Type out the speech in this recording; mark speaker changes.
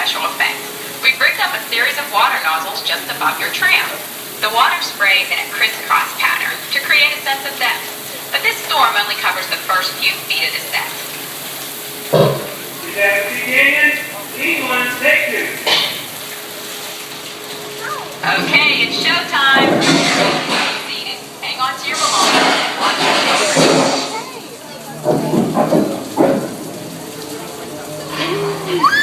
Speaker 1: special effect. We've rigged up a series of water nozzles just above your tram. The water sprays in a crisscross pattern to create a sense of depth. But this storm only covers the first few feet of the set.
Speaker 2: Is that begin? England, take two.
Speaker 1: Okay, it's showtime. Seated. Hang on to your belongings and watch your